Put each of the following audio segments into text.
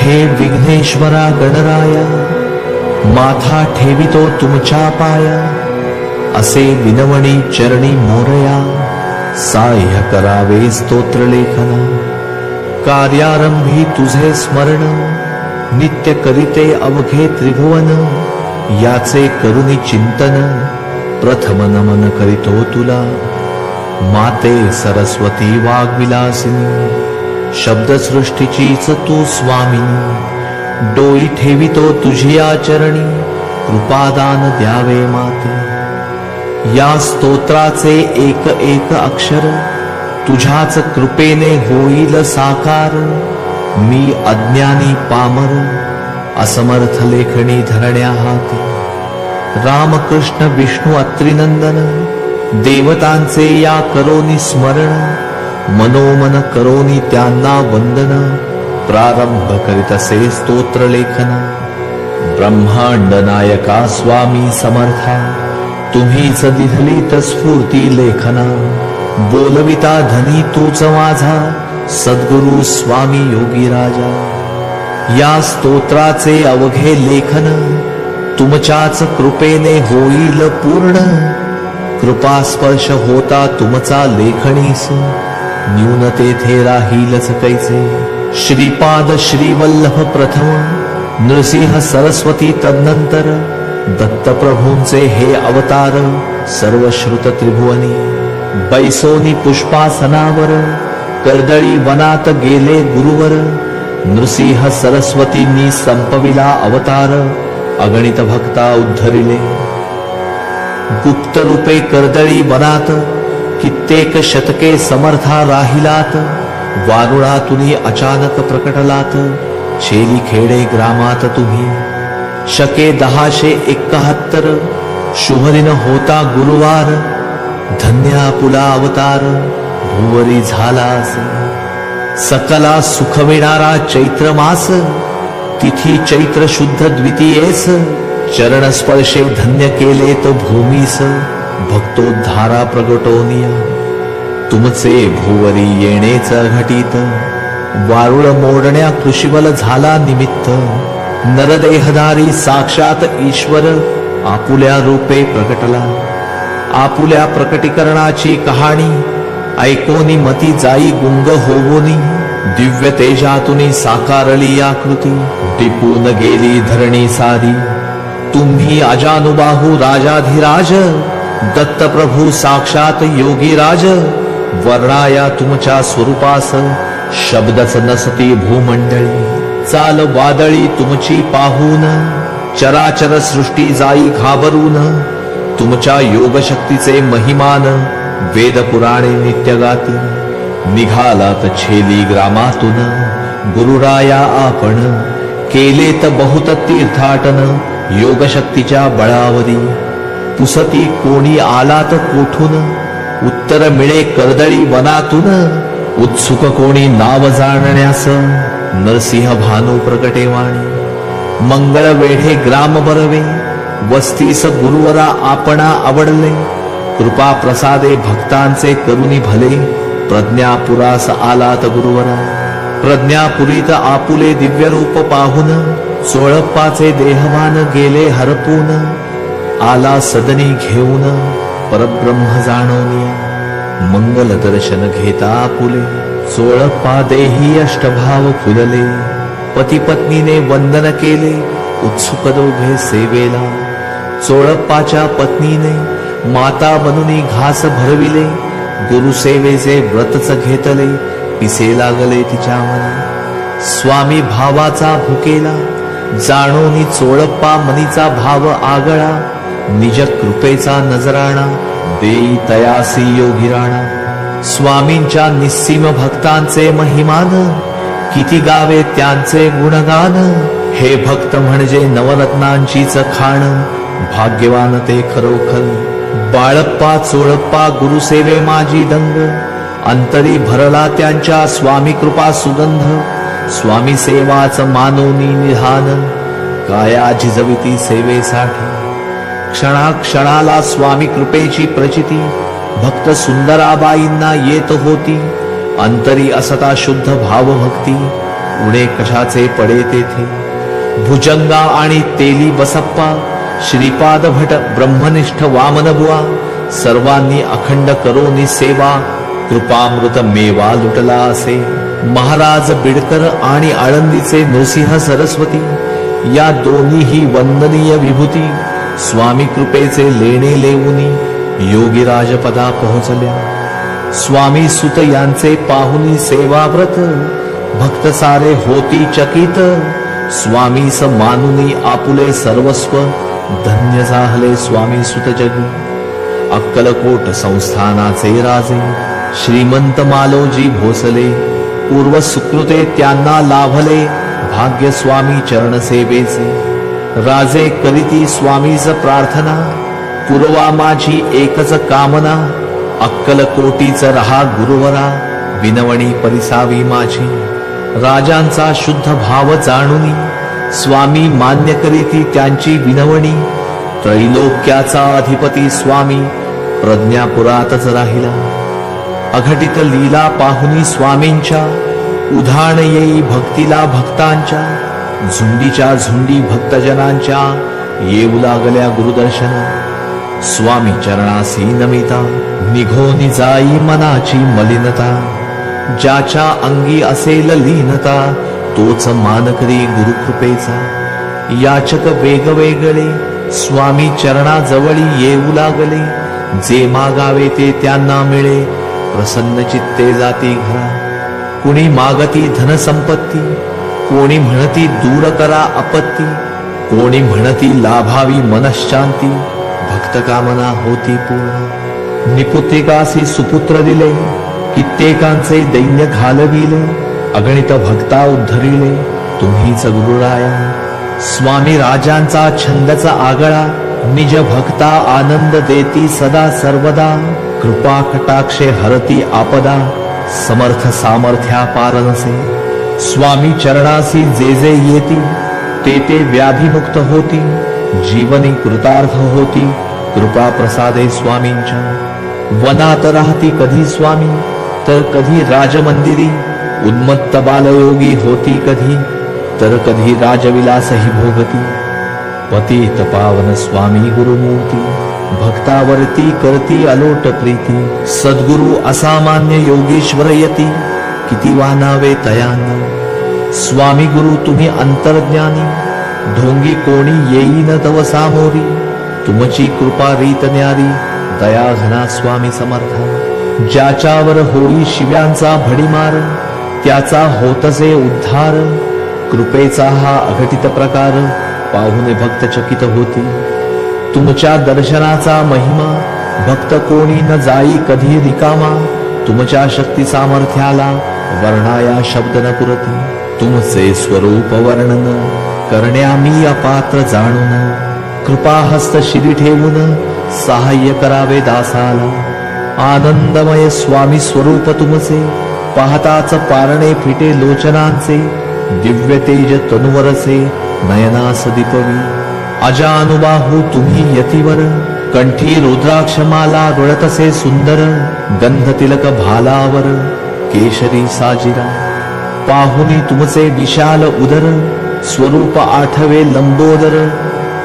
हे विघ्नेश्वरा गणराया, माथा ठेवितो तुमच्या पाया, असे विनवणी चरणी मोरया, साह्य करावे स्तोत्र लेखन। कार्यारंभी तुझे स्मरण, नित्य करीते अवघे त्रिभुवन, याचे करुणी चिंतन, प्रथम नमन करीतो तुला। माते सरस्वती वाग्विलासिनी, शब्दसृष्टीचीच तू स्वामिनी, डोई ठेवितो तुझिया चरणी, कृपादान द्यावे माते। या स्तोत्राचे एक एक अक्षर, तुझ्याच कृपेने होईल साकार। मी अज्ञानी पामर, असमर्थ लेखणी धरण्या हाती। रामकृष्ण विष्णू अत्रिनंदन, देवतांचे या करोनी स्मरण, मनोमन करोनी त्यांना वंदन। प्रारंभ करीत असे स्तोत्र लेखन, ब्रह्मांड नायका स्वामी समर्था, तुम्हीच दिधलीत स्फूर्ती लेखना। बोलविता धनी तूच माझा, सद्गुरु स्वामी योगी राजा। या स्तोत्राचे अवघे लेखन, तुमच्याच कृपेने होईल पूर्ण। कृपास्पर्श होता तुमचा लेखणीस, न्यून तेथे राहीलच कैसे। श्रीपाद श्रीवल्लभ प्रथम, नृसिंह सरस्वती तदनंतर, दत्तप्रभूंचे हे अवतार, सर्वश्रुत त्रिभुवनी। बैसोनी पुष्पासनावर, कर्दळी वनात गेले गुरुवर। नृसिंह सरस्वतींनी संपविला अवतार, अगणित भक्ता उद्धरिले। गुप्त रूपे कर्दळी वनात, कित्येक शतके समर्था राहिलात। वारुळातुनी अचानक प्रकटलात, शेली खेडे ग्रामात तुम्ही। शके 1071, शुभदिन होता गुरुवार। धन्य आपुला अवतार, भुवरी झालास। सकला सुखविणारा चैत्र मास, तिथी चैत्र शुद्ध द्वितीयेस। चरण स्पर्शे धन्य केले तो भूमीस, भक्तोद्धारा प्रगटोनिया। तुमचे भुवरी येणेच घटित, वारुळ मोडण्या कृषीबल झाला निमित्त। नरदेहधारी साक्षात ईश्वर, आपुल्या रूपे प्रकटला। आपुल्या प्रकटीकरणाची कहाणी, ऐकोनी मती जाई गुंग होवोनी। दिव्य तेजातुनी साकारली आकृती, टिपून गेली धरणी सारी। तुम्ही अजानुबाहू राजाधिराज, दत्तप्रभू साक्षात योगीराज। वर्णाया तुमच्या स्वरूपास, शब्दच नसती भूमंडळी। चाल वादळी तुमची पाहून, चराचर सृष्टी जाई घाबरून। तुमच्या योगशक्तीचे महिमान, वेद पुराणे नित्य गाती। निघालात छेली ग्रामातून, गुरुराया आपण। केलेत बहुत तीर्थाटन, योगशक्तीच्या बळावरी। पुसती कोणी आलात कोठून, उत्तर मिळे कर्दळी वनातून। उत्सुक कोणी नाव जाणण्यास, नरसिंह भानू प्रकटेवाणी। मंगळ वेढे ग्राम बरवे, वस्तीस गुरुवरा आपणा आवडले। कृपा प्रसादे भक्तांचे करुणी भले, प्रज्ञापुरास आलात गुरुवरा। प्रज्ञापुरीत आपुले दिव्य रूप पाहून, चोळप्पाचे देहवान गेले हरपून। आला सदनी घेऊन, परब्रह्म जाणोनिया। मंगल दर्शन घेता आपुले, चोळप्पा देही अष्टभाव फुलले। पती पत्नीने वंदन केले, उत्सुक दोघे सेवेला। चोळप्पाच्या पत्नीने माता बनूनी घास भरविले। गुरुसेवेचे व्रतच घेतले, पिसे लागले तिच्या मना। स्वामी भावाचा भुकेला, जाणोनी चोळप्पा मनीचा भाव आगळा। निज कृपेचा नजराणा, देई तयासी योगिराणा। स्वामींच्या निस्सीम भक्तांचे महिमान, किती गावे त्यांचे गुणगान। हे भक्त म्हणजे नवरत्नांचीच खाण, भाग्यवान ते खरोखर। बाळप्पा चोळप्पा गुरुसेवे माझी दंग, अंतरी भरला त्यांच्या स्वामी कृपा सुगंध। स्वामी सेवाच मानोनी निधान, काया झिजविती सेवेसाठी। क्षणाक्षणाला स्वामी कृपेची प्रचिती, भक्त सुंदराबाईंना येत होती। अंतरी असता शुद्ध भावभक्ती, उडे कशाचे पडे तेथे. भुजंगा आणि तेली बसप्पा, श्रीपाद भट ब्रह्मनिष्ठ वामन बुवा, सर्वांनी अखंड करोनी सेवा, कृपामृत मेवा लुटला असे. महाराज बिडकर आणि आळंदीचे नृसिंह सरस्वती या दोन्हीही वंदनीय विभूती स्वामी कृपेचे लेणे लेऊनी योगीराजपदा पोहोचल्या. स्वामी सुत यांचे पाहुनी सेवाव्रत, भक्त सारे होती चकित. स्वामीस मानुनी आपुले सर्वस्व, धन्य झाले स्वामी सुत जगी. अक्कलकोट संस्थानाचे राजे श्रीमंत मालोजी भोसले, पूर्व सुकृते त्यांना लाभले, भाग्य स्वामी चरण सेवेचे. राजे करीती स्वामीच प्रार्थना, पुरवा माझी एकच कामना. अक्कलकोटीच रहा गुरुवरा, विनवणी परिसावी माझी. राजांचा शुद्ध भाव जाणुनी, स्वामी मान्य करीती त्यांची विनवणी. त्रैलोक्याचा अधिपती स्वामी, प्रज्ञापुरातच राहिला. अघटित लीला पाहुनी स्वामींच्या, उधाण येई भक्तीला भक्तांच्या. झुंडीच्या झुंडी भक्तजनांच्या, येऊ लागल्या गुरुदर्शना. स्वामी चरणासी नमिता, निघोनी जाई मनाची मलिनता. ज्याच्या अंगी असेल लीनता, तोच मानकरी गुरुकृपेचा. याचक वेगवेगळे स्वामी चरणाजवळी येऊ लागले. जे मागावे ते त्यांना मिळे, प्रसन्न चित्ते जाती घरा. कुणी मागती धनसंपत्ती, कोणी म्हणती दूर करा आपत्ती. कोणी म्हणती लाभावी मनःशांती, भक्त कामना होती पूर्ण. निपुत्रिकासी सुपुत्र दिले, कित्येकांचे दैन्य घालविले. अगणित भक्ता उद्धरिले, तुम्हीच गुरुराया. स्वामी राजांचा छंदचा आगळा, निज भक्ता आनंद देती सदा सर्वदा. कृपा कटाक्षे हरती आपदा, समर्थ सामर्थ्या पार नसे. स्वामी चरणासी जे जे येती, ते व्याधिमुक्त होती. जीवनी कृतार्थ होती, कृपा प्रसादे स्वामींच्या. वनात राहती कधी स्वामी, तर कधी राजमंदिरी. उन्मत्त बालयोगी होती कधी, तर कधी राजविलासही भोगती. पतित पावन स्वामी गुरुमूर्ती, भक्तावरती करती अलोट प्रीती. सद्गुरु असामान्य योगेश्वर यती, किती वानावे तयांना. स्वामी गुरु तुम्ही अंतर्ज्ञानी, ढोंगी कोणी येईन तव सामोरी. तुमची कृपा रीत न्यारी, दया घना स्वामी समर्था. ज्याच्यावर होई शिव्यांचा भडीमार, त्याचा होतसे उद्धार. कृपेचा हा अघटित प्रकार, पाहुने भक्त चकित होती. तुमच्या दर्शनाचा महिमा, भक्त कोणी न जाई कधी रिकामा. तुमच्या शक्ती सामर्थ्याला, वर्णाया शब्द न पुरती. तुमचे स्वरूप वर्णन, करण्या मी अपात्र जाणून. कृपा हस्त शिरी ठेवून, सहाय्य करावे दासाला. आनंदमय स्वामी स्वरूप तुमचे, पाहताच पारणे फिटे लोचनांचे. दिव्य तेज तनुवरसे, नयनास दीपवी. अजानुबाहू तुम्ही यतीवर, कंठी रुद्राक्षमाला रुळतसे सुंदर. गंध तिलक भालावर, केशरी साजिरा. पाहुनी तुमचे विशाल उदर, स्वरूप आठवे लंबोदर.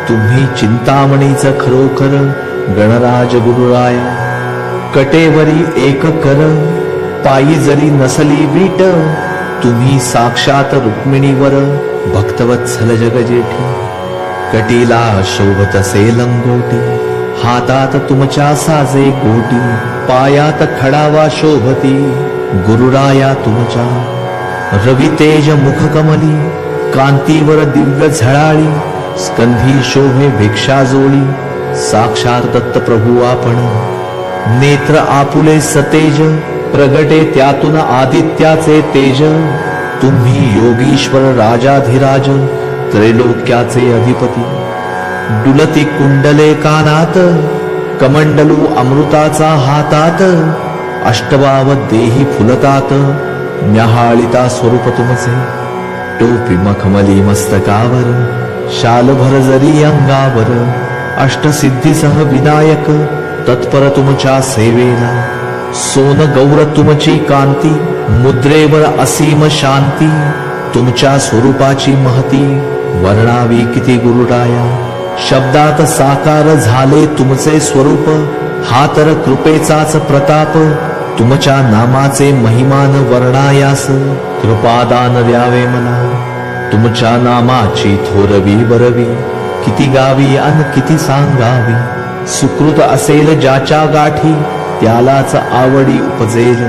तुम्ही चिंतामणीच खरोखर, गणराज गुरुराया. कटेवरी एक कर, पायी जरी नसली वीट. तुम्ही साक्षात रुक्मिणीवर, भक्तवत्सल जगजेठी. कटीला शोभतसे लंगोटी, हातात तुमच्या साजे गोटी. पायात खडावा शोभती, गुरुराया तुमच्या. रवितेज मुख कमली, कांतीवर दिव्य झळाळी. स्कंधी शोभे भिक्षा जोळी, साक्षात दत्त प्रभू आपण. नेत्र आपुले सतेज, प्रगटे त्यातून आदित्याचे तेज. तुम्ही योगीश्वर राजाधिराज, त्रैलोक्याचे अधिपती. डुलती कुंडले कानात, कमंडलू अमृताचा हातात. अष्टभाव देही फुलतात, न्याहाळिता स्वरूप तुमचे. टोपी मखमली मस्तकावर, शालभर जरी अंगावर. अष्टसिद्धीसह विनायक, तत्पर तुमच्या सेवेला. सोन गौर तुमची कांती, मुद्रेवर असीम शांती. तुमच्या स्वरूपाची महती वर्णावी किती गुरुराया. शब्दात साकार झाले तुमचे स्वरूप, हा तर कृपेचाच प्रताप. तुमच्या नामाचे महिमान वर्णायास, कृपादान द्यावे मला. तुमच्या नामाची थोरवी बरवी, किती गावी अन किती सांगावी. सुकृत असेल ज्याच्या गाठी, त्यालाच आवडी उपजेल.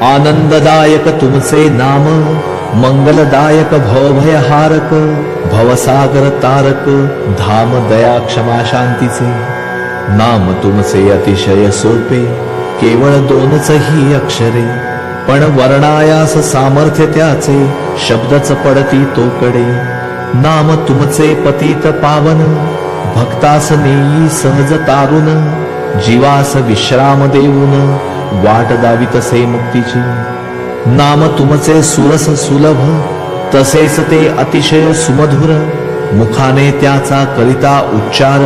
आनंददायक तुमचे नाम, मंगलदायक भवभयहारक. भवसागर तारक, धाम दया क्षमा शांतीचे. नाम तुमचे अतिशय सोपे, केवळ 2च ही अक्षरे. पण वर्णायास सामर्थ्य त्याचे, शब्दच पडती तोकडे. नाम तुमचे पतित पावन, भक्तास नेई सहज तारुन. जीवास विश्राम देऊन, वाट दावितसे मुक्तीची. नाम तुमचे सुरस सुलभ, तसेच ते अतिशय सुमधुर. मुखाने त्याचा करिता उच्चार,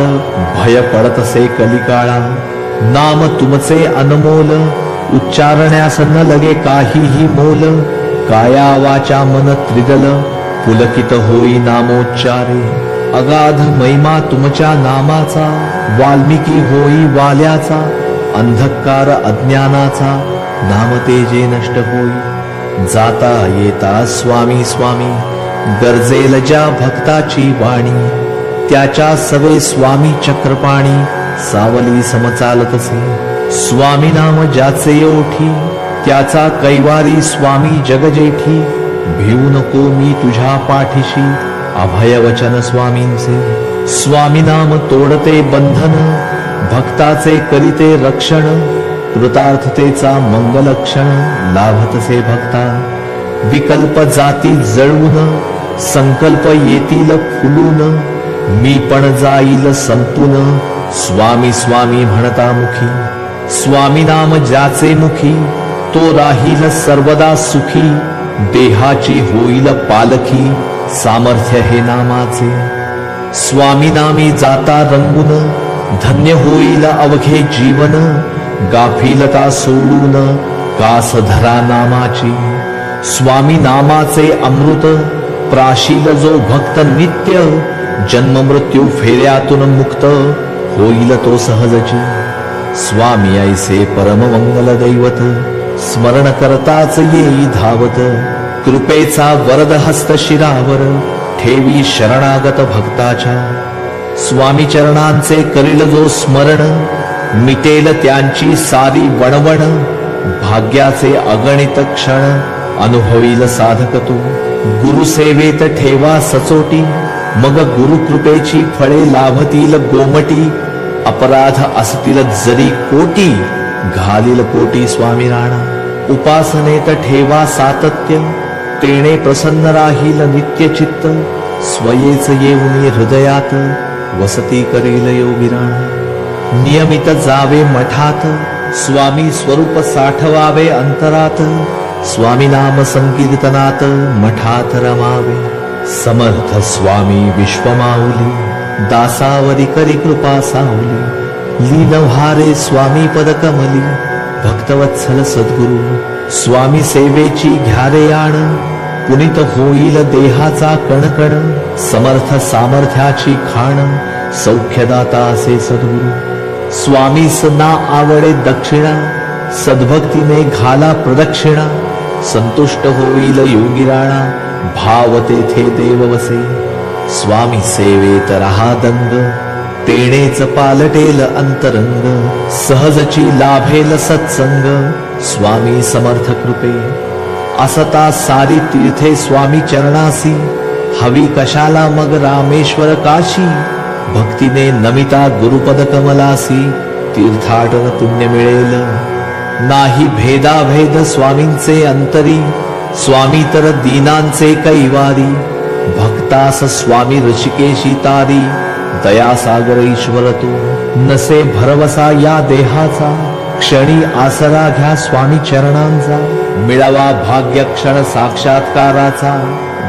भय पडतसे कलिकाळा. नाम तुमचे अनमोल, उच्चारण्यास न लगे काहीही मोल. काया वाचा मन त्रिदल, पुलकित होई नामोच्चारे. अगाध महिमा तुमच्या नामाचा, वाल्मिकी होई वाल्याचा. अंधकार अज्ञानाचा, नाम तेजे नष्ट होई. जाता येता स्वामी स्वामी, गरजेल ज्या भक्ताची वाणी. त्याच्या सवे स्वामी चक्रपाणी, सावली समचालतसे. स्वामी नाम ज्याचे ओठी, त्याचा कैवारी स्वामी जगजेठी. भिवू नको मी तुझ्या पाठीशी, अभय वचन स्वामींचे. स्वामी नाम तोडते बंधन, भक्ताचे करीते रक्षण. कृतार्थतेचा मंगलक्षण, लाभतसे भक्ता. विकल्प जाती जळवून, संकल्प येतील फुलून. मी पण जाईल संपून, स्वामी स्वामी म्हणता मुखी. स्वामी नाम ज्याचे मुखी, तो राहील सर्वदा सुखी. देहाची होईल पालखी, सामर्थ्य हे नामाचे. स्वामी नामी जाता रंगून, धन्य होईल अवघे जीवन. गाफीलता सोडून, कास धरा नामाची. स्वामी नामाचे अमृत, प्राशील जो भक्त नित्य. जन्म मृत्यू फेऱ्यातून मुक्त, होईल तो सहजची. स्वामी ऐसे परम मंगल दैवत, स्मरण करताच येई धावत. कृपेचा वरद हस्त शिरावर, ठेवी शरणागत भक्ताच्या. स्वामी चरणांचे करील जो स्मरण, मिटेल त्यांची सारी वणवण. भाग्याचे अगणित क्षण, अनुभवील साधक तू. गुरुसेवेत ठेवा सचोटी, मग गुरुकृपेची फळे लाभतील गोमटी. अपराध असतील जरी कोटी, घालील कोटी स्वामी राणा. उपासनेत ठेवा सातत्य, तेणे प्रसन्न राहील नित्य चित्त. स्वयेच येऊनी हृदयात, वसती करेल योगी राणा. नियमित जावे मठात, स्वामी स्वरूप साठवावे अंतरात. स्वामी नाम संकीर्तनात, मठात रमावे. समर्थ स्वामी विश्वमाऊली, दासावरी करी कृपा सावली. लीन व्हारे स्वामी पद कमली, भक्तवत्सल सद्गुरु. स्वामी सेवेची घ्यारे आण, पुनीत होईल देहाचा कणकण. समर्थ सामर्थ्याची खाण, सौख्यदाता असे सद्गुरु. स्वामीस ना आवडे दक्षिणा, सद्भक्तीने घाला प्रदक्षिणा. संतुष्ट होईल योगी राणा, भाव तेथे देव वसे. स्वामी सेवेत रहा दंग, तेणेच पालटेल अंतरंग. सहजची लाभेल सत्संग, स्वामी समर्थ कृपे. असता सारी तीर्थे स्वामी चरणासी, हवी कशाला मग रामेश्वर काशी. भक्तीने नमिता गुरुपद कमलासी, तीर्थाटन पुण्य मिळेल. नाही भेदाभेद स्वामींचे अंतरी, स्वामी तर दीनांचे कैवारी. भक्तास स्वामी ऋषिकेशी तारी, दयासागर ईश्वर तू. नसे भरवसा या देहाचा, क्षणी आसरा घ्या स्वामी चरणांचा. मिळावा भाग्य क्षण साक्षात्काराचा,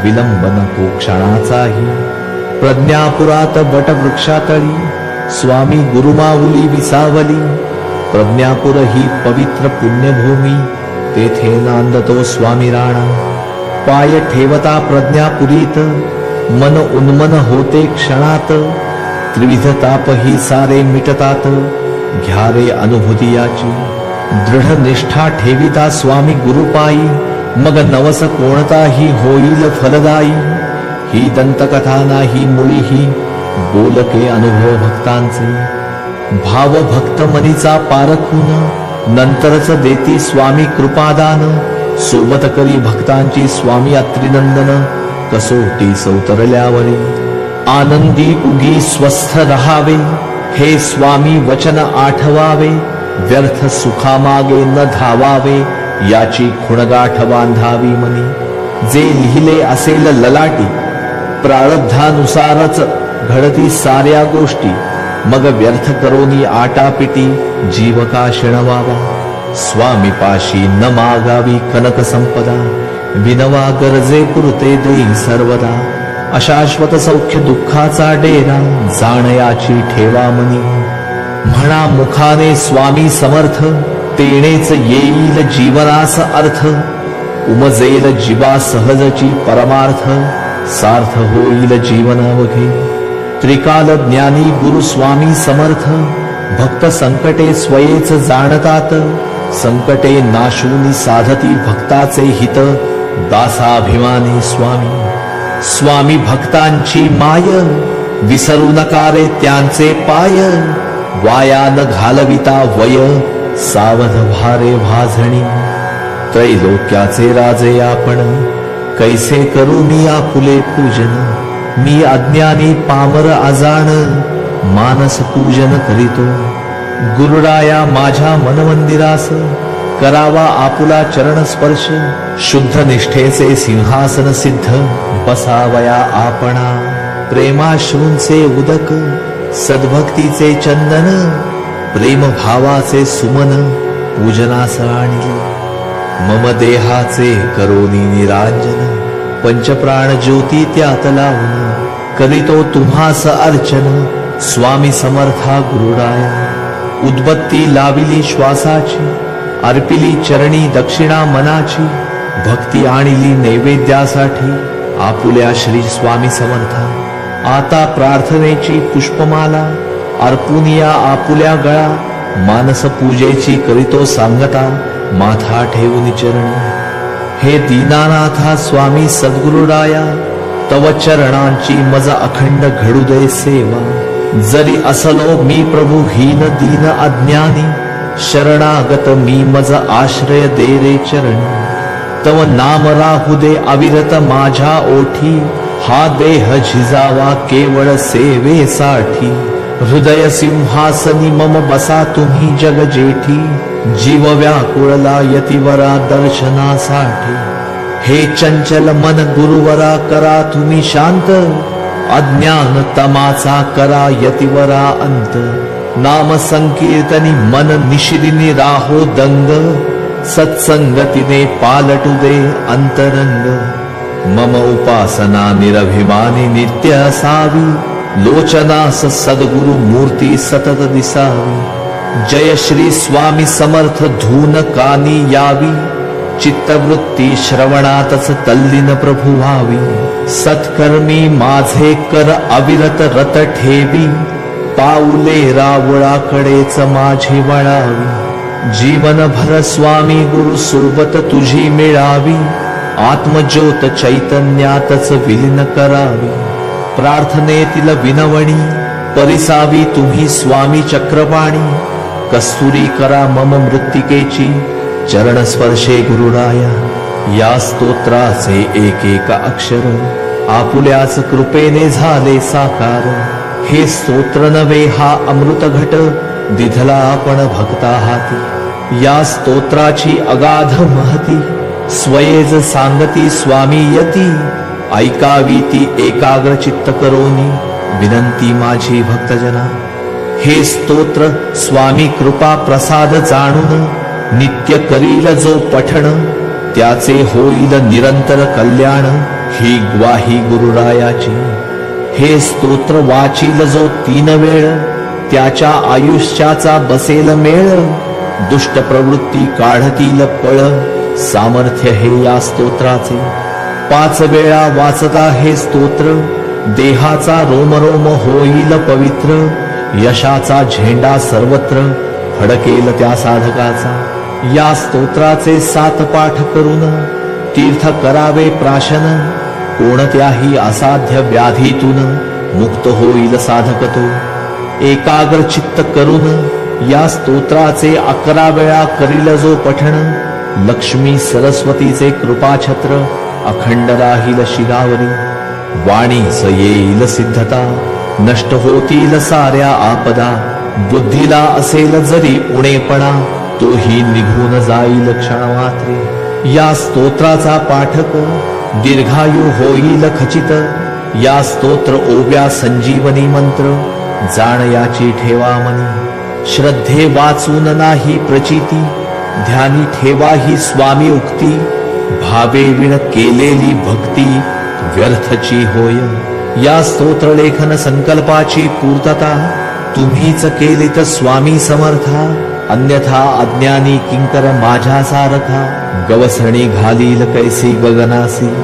विलंब नको क्षणाचाही. प्रज्ञापुरात वटवृक्षातळी, स्वामी गुरुमाऊली विसावली. प्रज्ञापुर ही पवित्र पुण्यभूमी, तेथे नांदतो स्वामी राणा. पाय ठेवता प्रज्ञापुरीत, मन उन्मन होते क्षणात, त्रिविध ताप ही सारे मिटतात, घ्या रे अनुभूती याची. दृढ निष्ठा ठेविता स्वामी गुरुपायी, मग नवस कोणताही होईल फलदायी. ही दंतकथा नाही मुळी ही, बोलके अनुभव भक्तांचे. भाव भक्त मनीचा पारखून, नंतरच देती स्वामी कृपादान. सोबत करी भक्तांची स्वामी अत्रिनंदन, कसोटी सौतरल्यावरी. आनंदी उगी स्वस्थ रहावे, हे स्वामी वचन आठवावे. व्यर्थ सुखामागे न धावावे, याची खुणगाठ बांधावी मनी. जे लिहिले असेल ललाटी, प्रारब्धानुसारच घडती साऱ्या गोष्टी. मग व्यर्थ करोनी आटापिटी, जीव का शिणवावा. स्वामी पाशी न मागावी कनक संपदा, विनवा गरजे पुरते देई सर्वदा. अशाश्वत सौख्य दुःखाचा डेरा, जाणयाची ठेवा मनी. म्हणा मुखाने स्वामी समर्थ, तेणेच येईल जीवनास अर्थ. उमजेल जीवा सहजची परमार्थ, सार्थ होईल जीवनावघे. त्रिकाल ज्ञानी गुरु स्वामी समर्थ, भक्त संकटे स्वयेच जाणतात. संकटे नाशूनी साधती भक्ताचे हित, दासाभिमानी स्वामी. स्वामी भक्तांची माय, विसरू नका रे त्यांचे पाय. वाया न घालविता वय, सावध भारे भाजणी. त्रैलोक्याचे राजे आपण, कैसे करू मी आपुले पूजन. मी अज्ञानी पामर अजाण, मानस पूजन करीतो. गुरुराया माझ्या मनमंदिरास, करावा आपुला चरण स्पर्श. शुद्ध निष्ठेचे सिंहासन सिद्ध, बसावया आपणा. प्रेमाश्रूंचे उदक, सद्भक्तीचे चंदन. प्रेम भावाचे सुमन, पूजनास आणले. मम देहाचे करोनी निरांजन, पंचप्राण ज्योती त्यात लावून. करीतो तुम्हास अर्चन, स्वामी समर्था गुरुराया. उद्बत्ती लाविली श्वासाची, अर्पिली चरणी दक्षिणा मनाची. भक्ती आणली नैवेद्यासाठी, आपुल्या श्री स्वामी समर्था. आता प्रार्थनेची पुष्पमाला, अर्पुनिया आपुल्या गळा. मानस पूजेची करीतो सांगता, माथा ठेवून चरणी. हे दीनानाथा स्वामी सद्गुरुराया, तव चरणांची मज अखंड घडू दे सेवा. जरी असलो मी प्रभू हीन दीन अज्ञानी, शरणागत मी मज आश्रय दे रे चरणी. तव नाम राहू दे अविरत माझ्या ओठी, हा देह झिजावा केवळ सेवेसाठी. हृदय सिंहासनी मम बसा तुम्ही जग जेठी, जीव व्याकुळला यतिवरा दर्शनासाठी. हे चंचल मन गुरुवरा करा तुम्ही शांत, अज्ञान तमाचा करा यतिवरा अंत. नाम संकीर्तनी मन निशिदिनी राहो दंग, सत्संगतीने पालटू दे अंतरंग. मम उपासना निरभिमानी नित्य असावी, लोचनास सद्गुरु मूर्ती सतत दिसावी. जय श्री स्वामी समर्थ धून कानी यावी, चित्तवृत्ती श्रवणातच तल्लीन प्रभु व्हावी. सत्कर्मी माझे कर अविरत रत ठेवी, पाऊले रावळाकडेच माझी वळावी. जीवनभर स्वामी गुरु सोबत तुझी मिळावी, आत्मज्योत चैतन्यातच विलीन करावी. प्रार्थनेतील विनवणी परिसावी तुम्ही स्वामी चक्रपाणी. कस्तुरी करा मम मृत्तिकेची, चरण स्पर्शे गुरुराया. या स्तोत्राचे एक एक अक्षर, आपुल्याच कृपेने झाले साकार. हे स्तोत्र नव्हे हा अमृत घट, दिधला आपण भक्ता हाती. या स्तोत्राची अगाध महती, स्वयेज सांगती स्वामी यती. ऐकावी ती एकाग्र चित्त करोनी, विनंती माझी भक्तजना. हे स्तोत्र स्वामी कृपा प्रसाद जाणून, नित्य करील जो पठण, त्याचे होईल निरंतर कल्याण. ही ग्वाही गुरुरायाची. हे स्तोत्र वाचील जो 3 वेळ, त्याच्या आयुष्याचा बसेल मेळ. दुष्ट प्रवृत्ती काढतील पळ, सामर्थ्य हे या स्तोत्राचे. 5 वेळा वाचता हे स्तोत्र, देहाचा रोमरोम होईल पवित्र, यशाचा झेंडा सर्वत्र फडकेल त्या साधकाचा. या स्तोत्राचे 7 पाठ करून तीर्थ करावे प्राशन, कोणत्याही असाध्य व्याधीतून मुक्त होईल साधक तो. एकाग्र चित्त करून या स्तोत्राचे 11 वेळा करील जो पठण, लक्ष्मी सरस्वतीचे कृपाछत्र अखंड राहील शिरावरी. वाणीस येईल सिद्धता, नष्ट होतील साऱ्या आपदा, बुद्धीला असेल जरी उणेपणा, तोही निघून जाईल क्षणमात्रे. या स्तोत्राचा पाठक दीर्घायू होईल खचित, या स्तोत्र ओव्या संजीवनी मंत्र, जाण याची ठेवा मनी. श्रद्धे वाचून नाही प्रचिती, ध्यानी ठेवा ही स्वामी उक्ती, भावे विण केलेली भक्ती व्यर्थची होय. या स्तोत्र लेखन संकल्पाची पूर्तता तुम्हीच केलीत स्वामी समर्था, अन्यथा अज्ञानी किंकर माझ्या सारखा, गवसणी घालील कैसी गगनासी.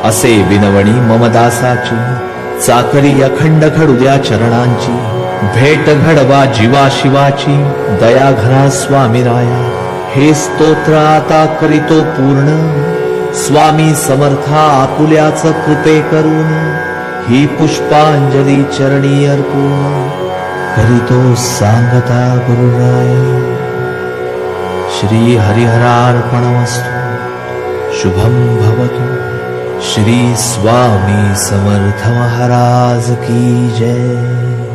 असे विनवणी मम दासाची, चाकरी अखंड घडूद्या चरणांची, भेट घडवा जीवा शिवाची, दया घना स्वामी राया. हे स्तोत्र आता करीतो पूर्ण, स्वामी समर्था आपुल्याच कृपे करून, ही पुष्पांजली चरणी अर्पून, करीतो सांगता गुरुराया. श्री हरिहरार्पणमस्तु. शुभम भवतु. श्री स्वामी समर्थ महाराज की जय.